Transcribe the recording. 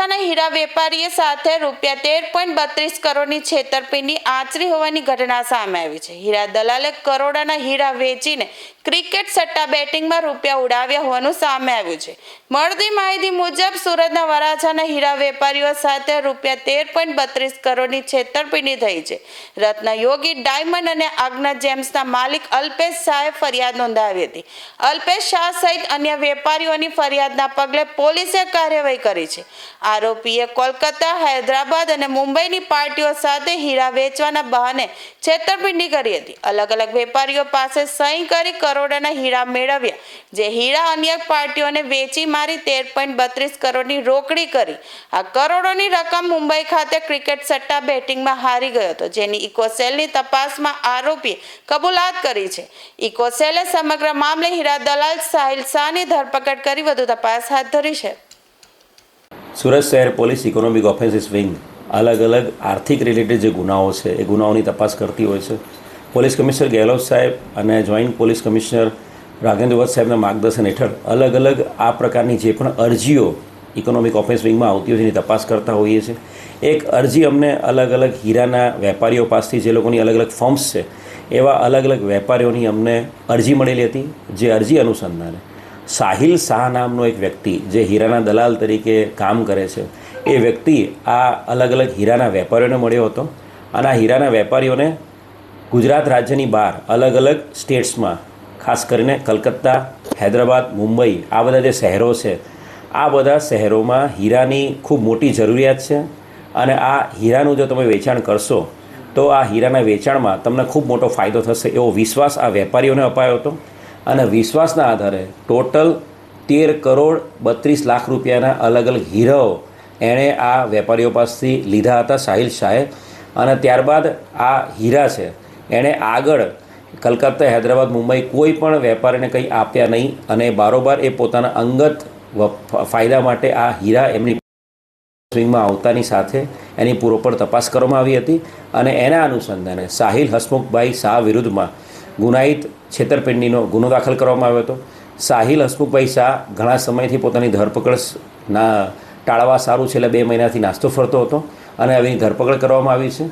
વરાછાના હીરા વેપારીએ સાથે ₹13.32 કરોડની છેતરપિંડી આચરી હોવાની ઘટના સામે આવી છે। હીરા દલાલે કરોડોના હીરા વેચીને ક્રિકેટ સટ્ટા બેટિંગમાં રૂપિયા ઉડાવ્યા હોવાનું સામે આવ્યું છે। મળતી માહિતી મુજબ સુરતના વરાછાના હીરા વેપારીઓ સાથે ₹13.32 કરોડની છેતરપિંડી થઈ છે। રત્નયોગી ડાયમંડ અને આજ્ઞા જેમ્સના માલિક અલ્પેશ શાહે ફરિયાદ નોંધાવી હતી। અલ્પેશ શાહ સહિત અન્ય વેપારીઓની ફરિયાદના પગલે પોલીસે કાર્યવાહી કરી છે। આરોપીએ કોલકાતા, હૈદરાબાદ અને મુંબઈની પાર્ટીઓ સાથે હીરા વેચવાના બહાને છેતરપિંડી કરી હતી। અલગ અલગ વેપારીઓ પાસે સહી કરી કરોડોના હીરા મેળવ્યા, જે હીરા અન્ય પાર્ટીઓને વેચી મારી 13.32 કરોડની રોકડી કરી। આ કરોડોની રકમ મુંબઈ ખાતે ક્રિકેટ સટ્ટા બેટિંગમાં હારી ગયો હતો, જેની ઇકોસેલની તપાસમાં આરોપીએ કબૂલાત કરી છે। ઇકોસેલે સમગ્ર મામલે હીરા દલાલ સાહિલ શાહની ધરપકડ કરી વધુ તપાસ હાથ ધરી છે। સુરત શહેર પોલીસ ઇકોનોમિક ઓફેન્સીસ વિંગ અલગ અલગ આર્થિક રિલેટેડ જે ગુનાઓ છે એ ગુનાઓની તપાસ કરતી હોય છે। પોલીસ કમિશનર ગેહલોત સાહેબ અને જોઈન્ટ પોલીસ કમિશનર રાઘેન્દ્ર વત્સ સાહેબના માર્ગદર્શન હેઠળ અલગ અલગ આ પ્રકારની જે પણ અરજીઓ ઇકોનોમિક ઓફેન્સ વિંગમાં આવતી હોય છે એની તપાસ કરતા હોઈએ છીએ। એક અરજી અમને અલગ અલગ હીરાના વેપારીઓ પાસેથી જે લોકોની અલગ અલગ ફર્મ્સ છે એવા અલગ અલગ વેપારીઓની અમને અરજી મળેલી હતી। જે અરજી અનુસંધાને સાહિલ શાહ નામનો એક વ્યક્તિ જે હીરાના દલાલ તરીકે કામ કરે છે એ વ્યક્તિ આ અલગ અલગ હીરાના વેપારીઓને મળ્યો હતો અને આ હીરાના વેપારીઓને ગુજરાત રાજ્યની બહાર અલગ અલગ સ્ટેટ્સમાં ખાસ કરીને કલકત્તા, હૈદરાબાદ, મુંબઈ આ બધા જે શહેરો છે આ બધા શહેરોમાં હીરાની ખૂબ મોટી જરૂરિયાત છે અને આ હીરાનું જો તમે વેચાણ કરશો તો આ હીરાના વેચાણમાં તમને ખૂબ મોટો ફાયદો થશે એવો વિશ્વાસ આ વેપારીઓને અપાયો હતો અને વિશ્વાસના આધારે ટોટલ 13 કરોડ 32 લાખ રૂપિયાના અલગ અલગ હીરાઓ એણે આ વેપારીઓ પાસેથી લીધા હતા સાહિલ શાહે અને ત્યારબાદ આ હીરા છે એણે આગળ કલકત્તા, હૈદરાબાદ, મુંબઈ કોઈ પણ વેપારીને કંઈ આપ્યા નહીં અને બારોબાર એ પોતાના અંગત ફાયદા માટે આ હીરા એમની સ્વિંગમાં આવતાની સાથે એની પૂરોપર તપાસ કરવામાં આવી હતી અને એના અનુસંધાને સાહિલ હસમુખભાઈ શાહ વિરુદ્ધમાં ગુનાહિત છેતરપિંડીનો ગુનો દાખલ કરવામાં આવ્યો હતો। સાહિલ હસમુખભાઈ શાહ ઘણા સમયથી પોતાની ધરપકડ ટાળવા સારું છેલ્લા 2 મહિનાથી નાસ્તો ફરતો હતો અને હવે ધરપકડ કરવામાં આવી છે।